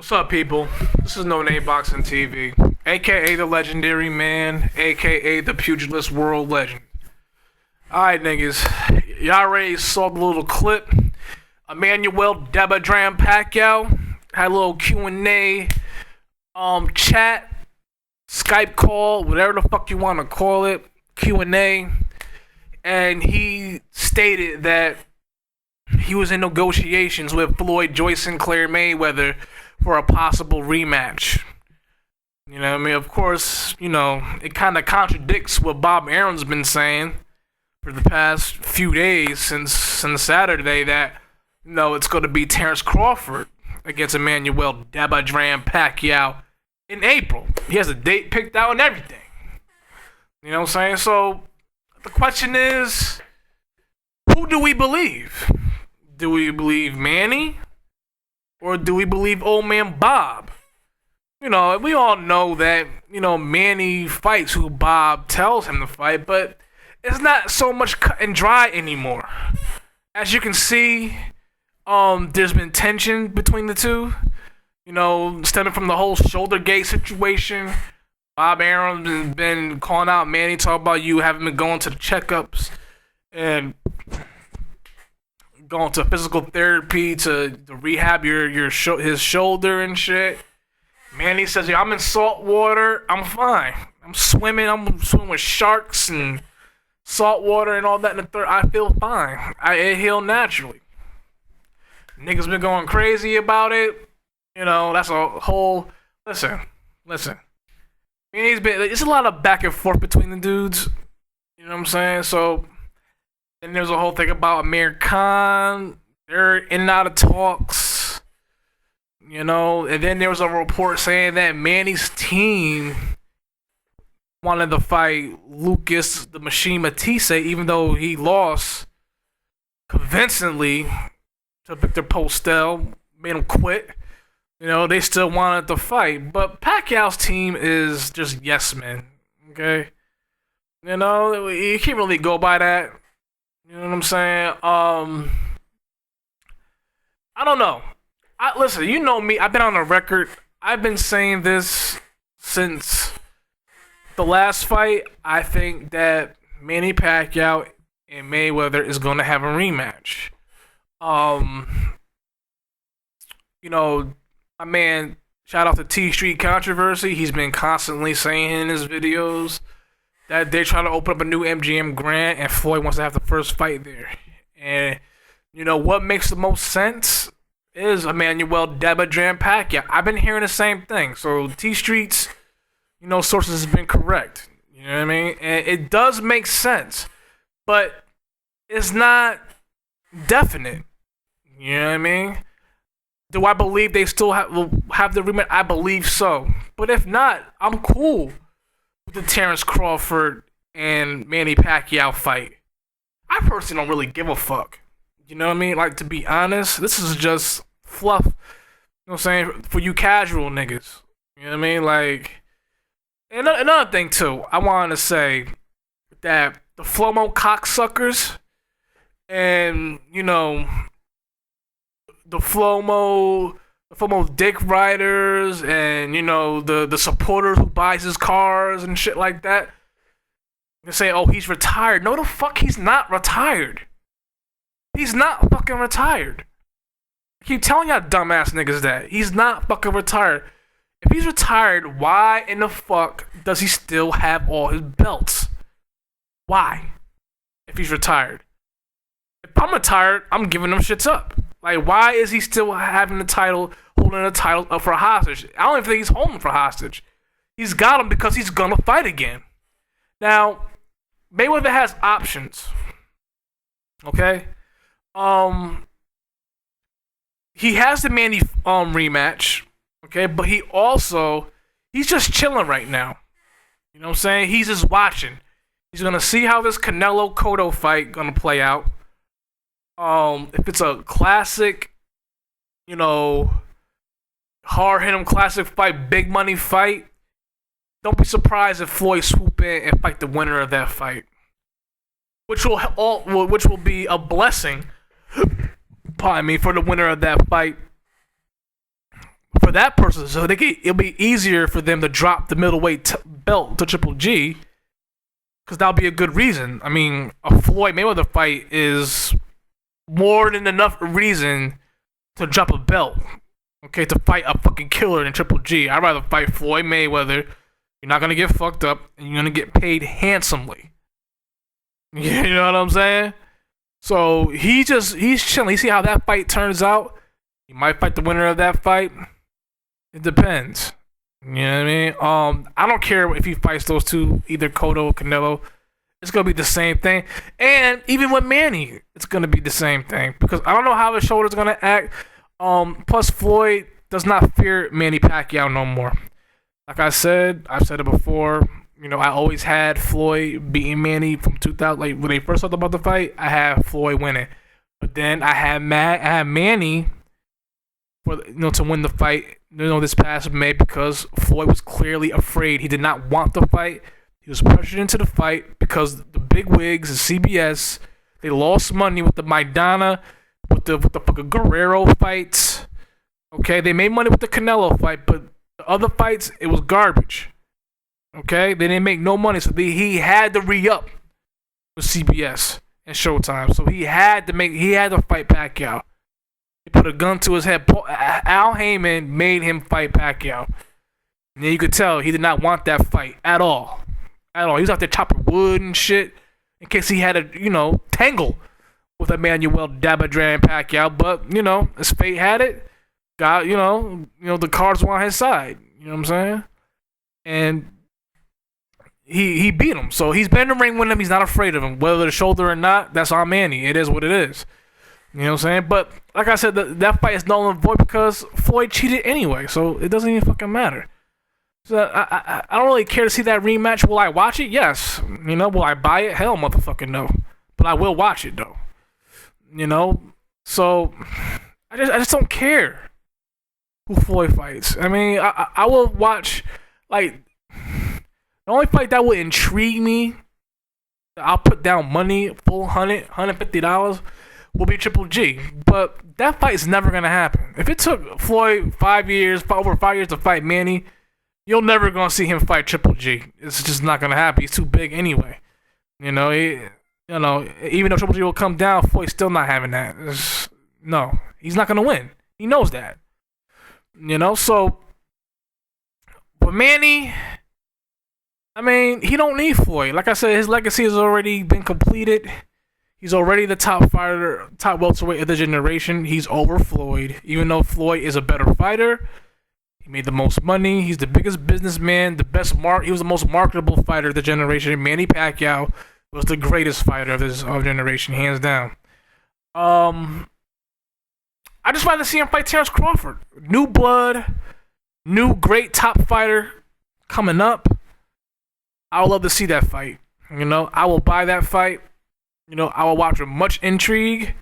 What's up, people? This is NoNameBoxing TV, aka the Legendary Man, aka the Pugilist World Legend. Alright, niggas. Y'all already saw the little clip. Emmanuel Debadram Pacquiao had a little Q&A, chat, Skype call, whatever the fuck you want to call it, Q&A, and he stated that he was in negotiations with Floyd Joyce Sinclair Mayweather for a possible rematch. You know what I mean? Of course, it kind of contradicts what Bob Arum's been saying for the past few days since Saturday that, it's going to be Terrence Crawford against Emmanuel Debadram Pacquiao in April. He has a date picked out and everything. You know what I'm saying? So, the question is, who do we believe? Do we believe Manny? Or do we believe old man Bob? We all know that, Manny fights who Bob tells him to fight, but it's not so much cut and dry anymore. As you can see, there's been tension between the two, stemming from the whole shoulder gate situation. Bob Arum has been calling out Manny, talking about you haven't been going to the checkups and going to physical therapy to rehab his shoulder and shit. Manny says, "Yeah, I'm in salt water. I'm fine. I'm swimming with sharks and salt water and all that in the third. I feel fine. It healed naturally." Niggas been going crazy about it. That's a whole. Listen. Manny's been. It's a lot of back and forth between the dudes. You know what I'm saying? So. And there's a whole thing about Amir Khan. They're in and out of talks. And then there was a report saying that Manny's team wanted to fight Lucas the Machine Matisse, even though he lost convincingly to Victor Postel, made him quit. They still wanted to fight. But Pacquiao's team is just yes men. Okay? You can't really go by that. You know what I'm saying? I don't know. Listen, you know me. I've been on the record. I've been saying this since the last fight. I think that Manny Pacquiao and Mayweather is going to have a rematch. My man, shout out to T Street Controversy. He's been constantly saying in his videos that they're trying to open up a new MGM Grand and Floyd wants to have the first fight there. And, what makes the most sense is Emmanuel Debadram Pacquiao. I've been hearing the same thing. So T Street's, sources have been correct. You know what I mean? And it does make sense. But it's not definite. You know what I mean? Do I believe they still have the rematch? I believe so. But if not, I'm cool with the Terrence Crawford and Manny Pacquiao fight. I personally don't really give a fuck. You know what I mean? Like, to be honest, this is just fluff. You know what I'm saying? For you casual niggas. You know what I mean? Like, and another thing, too. I wanted to say that the Flomo cocksuckers and, the Flomo dick riders and, the supporters who buys his cars and shit like that. They say, oh, he's retired. No, the fuck, he's not retired. He's not fucking retired. I keep telling y'all dumbass niggas that. He's not fucking retired. If he's retired, why in the fuck does he still have all his belts? Why? If he's retired. If I'm retired, I'm giving them shits up. Like, why is he still having the title, holding the title up for hostage? I don't even think he's holding for hostage. He's got him because he's gonna fight again. Now, Mayweather has options. Okay? He has the Manny rematch. Okay? But he's just chilling right now. You know what I'm saying? He's just watching. He's gonna see how this Canelo Cotto fight gonna play out. If it's a classic, hard-hitting classic fight, big money fight, don't be surprised if Floyd swoop in and fight the winner of that fight, which will be a blessing, pardon me, for the winner of that fight for that person, so it'll be easier for them to drop the middleweight belt to Triple G, because that'll be a good reason. I mean, a Floyd Mayweather fight is more than enough reason to drop a belt. Okay, to fight a fucking killer than Triple G. I'd rather fight Floyd Mayweather. You're not gonna get fucked up, and you're gonna get paid handsomely. You know what I'm saying? So he's chilling. You see how that fight turns out? He might fight the winner of that fight. It depends. You know what I mean? I don't care if he fights those two, either Cotto or Canelo. It's gonna be the same thing. And even with Manny, it's gonna be the same thing, because I don't know how his shoulder's gonna act. Plus Floyd does not fear Manny Pacquiao no more. Like I've said it before. You know, I always had Floyd beating Manny from 2000. Like when they first talked about the fight, I had Floyd winning. But then I had Manny for to win the fight. This past May, because Floyd was clearly afraid. He did not want the fight. He was pressured into the fight because the big wigs and CBS, they lost money with the Maidana, with the fucking Guerrero fights. Okay, they made money with the Canelo fight, but the other fights, it was garbage. Okay, they didn't make no money, so he had to re-up with CBS and Showtime. So he had to fight Pacquiao. He put a gun to his head. Al Heyman made him fight Pacquiao. And you could tell he did not want that fight at all. At all. He was out there chopping wood and shit in case he had a, tangle with Emmanuel Dabadran Pacquiao. But, as fate had it, God, the cards were on his side. You know what I'm saying? And he beat him. So he's been in the ring with him. He's not afraid of him. Whether the shoulder or not, that's on Manny. It is what it is. You know what I'm saying? But like I said, that fight is null and void because Floyd cheated anyway, so it doesn't even fucking matter. So I don't really care to see that rematch. Will I watch it? Yes. Will I buy it? Hell, motherfucking no. But I will watch it though. So I just don't care who Floyd fights. I mean, I will watch, like, the only fight that would intrigue me, I'll put down money, full $150. Will be Triple G, but that fight is never gonna happen. If it took Floyd over 5 years to fight Manny, you're never gonna see him fight Triple G. It's just not gonna happen. He's too big anyway. Even though Triple G will come down, Floyd's still not having that. No, he's not gonna win. He knows that. So, but Manny, I mean, he don't need Floyd. Like I said, his legacy has already been completed. He's already the top welterweight of the generation. He's over Floyd, even though Floyd is a better fighter. He made the most money. He's the biggest businessman, he was the most marketable fighter of the generation. Manny Pacquiao was the greatest fighter of this generation, hands down. I just wanted to see him fight Terrence Crawford. New blood, new great top fighter coming up. I would love to see that fight. I will buy that fight. I will watch with much intrigue.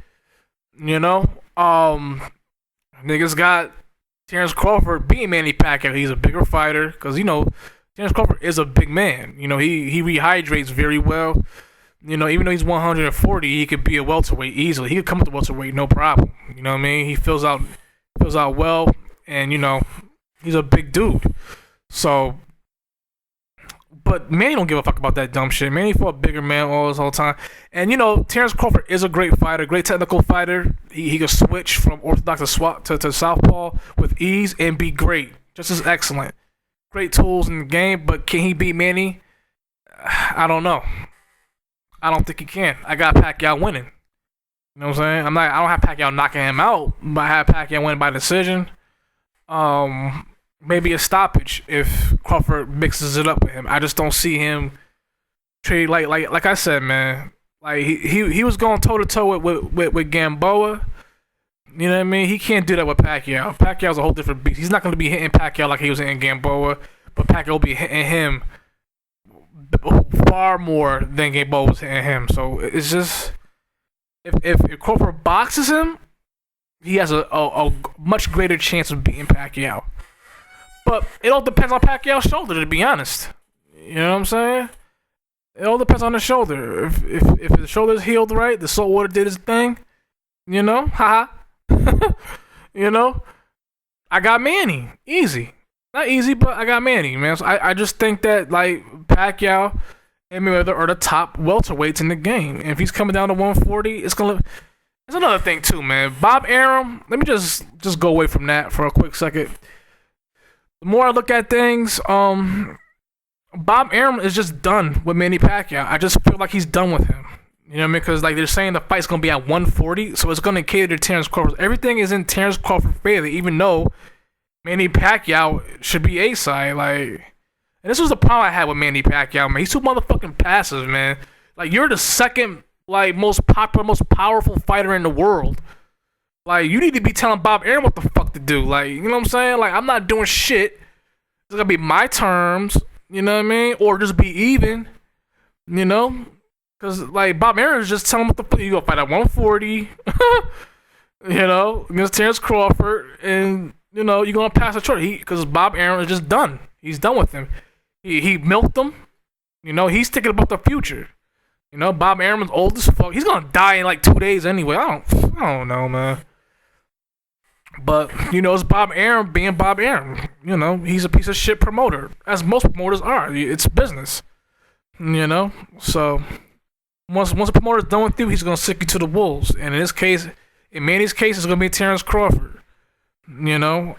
Niggas got Terrence Crawford beating Manny Pacquiao. He's a bigger fighter because, Terrence Crawford is a big man. He rehydrates very well. Even though he's 140, he could be a welterweight easily. He could come up to welterweight, no problem. You know what I mean? He fills out well, and, he's a big dude. So, but Manny don't give a fuck about that dumb shit. Manny fought bigger man all this whole time. And, Terrence Crawford is a great fighter, great technical fighter. He can switch from orthodox to southpaw with ease and be great. Just as excellent. Great tools in the game, but can he beat Manny? I don't know. I don't think he can. I got Pacquiao winning. You know what I'm saying? I don't have Pacquiao knocking him out, but I have Pacquiao winning by decision. Maybe a stoppage if Crawford mixes it up with him. I just don't see him trade like I said, man. Like he was going toe to toe with Gamboa. You know what I mean? He can't do that with Pacquiao. Pacquiao's a whole different beast. He's not going to be hitting Pacquiao like he was hitting Gamboa, but Pacquiao will be hitting him far more than Gamboa was hitting him. So it's just if Crawford boxes him, he has a much greater chance of beating Pacquiao. But it all depends on Pacquiao's shoulder, to be honest. You know what I'm saying? It all depends on the shoulder. If the shoulder's healed right, the salt water did its thing, haha. I got Manny. Easy. Not easy, but I got Manny, man. So I just think that, like, Pacquiao and Mayweather are the top welterweights in the game. And if he's coming down to 140, it's going to... There's another thing, too, man. Bob Arum, let me just go away from that for a quick second. The more I look at things, Bob Arum is just done with Manny Pacquiao. I just feel like he's done with him. You know what I mean? Because, like, they're saying the fight's going to be at 140, so it's going to cater to Terrence Crawford. Everything is in Terrence Crawford's favor, even though Manny Pacquiao should be A-side. Like, and this was the problem I had with Manny Pacquiao, man. He's too motherfucking passive, man. Like, you're the second, like, most popular, most powerful fighter in the world. Like, you need to be telling Bob Arum what the fuck to do. Like, you know what I'm saying? Like, I'm not doing shit. It's going to be my terms, you know what I mean? Or just be even, you know? Because, like, Bob Arum is just telling him what the fuck. You go fight at 140, you know, against Terrence Crawford, and, you know, you're going to pass the torch. Because Bob Arum is just done. He's done with him. He milked him. You know, he's thinking about the future. You know, Bob Arum's old as fuck. He's going to die in, like, 2 days anyway. I don't know, man. But, you know, it's Bob Arum being Bob Arum. You know, he's a piece of shit promoter, as most promoters are. It's business. You know? So... Once a promoter's done with you, he's gonna sick you to the wolves. And in this case, in Manny's case, it's gonna be Terrence Crawford. You know,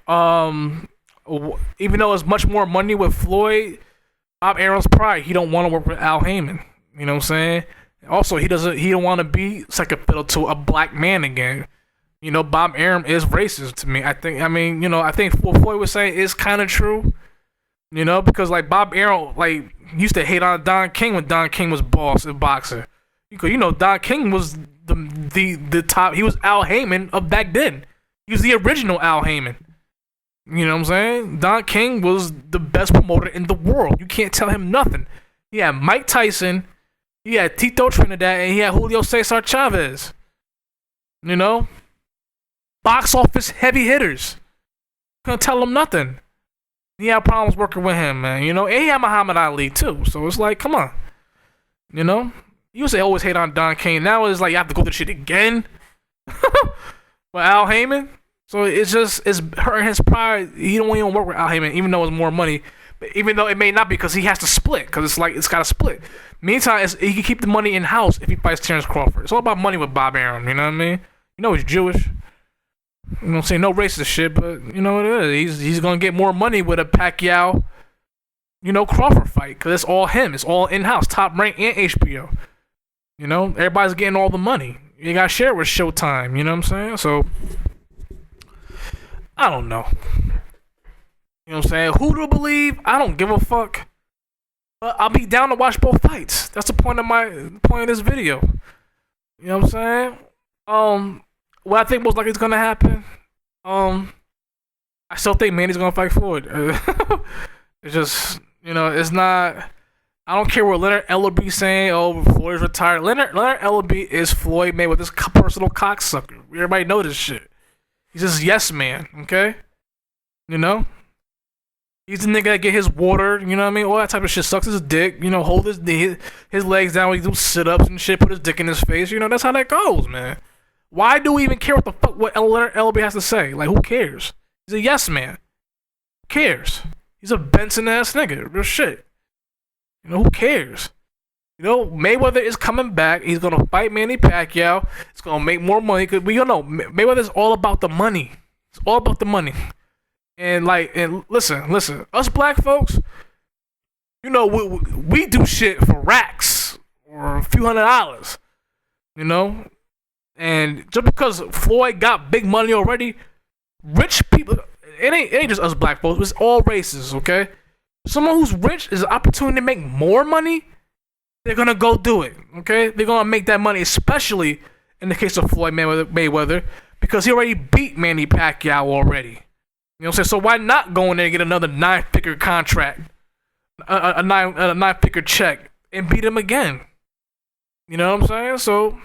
even though it's much more money with Floyd, Bob Arum's pride, he don't want to work with Al Heyman. You know what I'm saying? Also, he don't want to be second fiddle to a black man again. You know, Bob Arum is racist to me. I think what Floyd was saying is kind of true. You know, because like Bob Arum, like, used to hate on Don King when Don King was boss in boxing. You know, Don King was the top. He was Al Heyman of back then. He was the original Al Heyman. You know what I'm saying? Don King was the best promoter in the world. You can't tell him nothing. He had Mike Tyson, he had Tito Trinidad, and he had Julio Cesar Chavez. You know? Box office heavy hitters. Couldn't tell him nothing. He had problems working with him, man. You know? And he had Muhammad Ali, too. So it's like, come on. You know? You used to always hate on Don King. Now it's like you have to go through shit again. With Al Heyman. So it's hurting his pride. He don't even work with Al Heyman, even though it's more money. But even though it may not be, because he has to split. Because it's like, it's got to split. Meantime, he can keep the money in-house if he fights Terrence Crawford. It's all about money with Bob Arum, you know what I mean? You know he's Jewish. You know what I'm saying? No racist shit, but you know what it is. He's going to get more money with a Pacquiao, you know, Crawford fight. Because it's all him. It's all in-house. Top Rank and HBO. You know, everybody's getting all the money. You got to share it with Showtime, you know what I'm saying? So, I don't know. You know what I'm saying? Who to believe? I don't give a fuck. But I'll be down to watch both fights. That's the point of this video. You know what I'm saying? What I think most likely is gonna happen. I still think Manny's gonna fight Floyd. It's just, you know, it's not. I don't care what Leonard Ellerby's saying. Oh, Floyd's retired. Leonard Ellerby is Floyd Mayweather's personal cocksucker. Everybody know this shit. He's just yes man. Okay. You know. He's the nigga that get his water, you know what I mean? All that type of shit. Sucks his dick, you know, hold his legs down when he do sit-ups and shit, put his dick in his face. You know, that's how that goes, man. Why do we even care what the fuck what Leonard Ellerby has to say? Like, who cares? He's a yes man. Who cares? He's a Benson-ass nigga. Real shit. You know, who cares? You know, Mayweather is coming back. He's going to fight Manny Pacquiao. It's going to make more money. Because we all know, Mayweather's all about the money. It's all about the money. And listen, us black folks, you know, we do shit for racks or a few $100s, you know? And just because Floyd got big money already, rich people, it ain't just us black folks, it's all races, okay? Someone who's rich is an opportunity to make more money, they're gonna go do it, okay? They're gonna make that money, especially in the case of Floyd Mayweather, because he already beat Manny Pacquiao already. You know what I'm saying? So why not go in there and get another 9-figure contract, a 9-figure check, and beat him again? You know what I'm saying? So,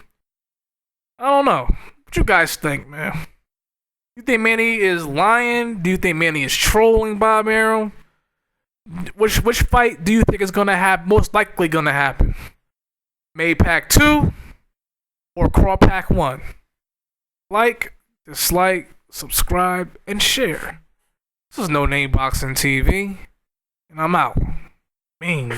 I don't know. What you guys think, man? You think Manny is lying? Do you think Manny is trolling Bob Arum? Which fight do you think is gonna happen? Most likely gonna happen? Maypac 2 or Crawpac 1? Like, dislike, subscribe, and share. This is No Name Boxing TV, and I'm out. Mean.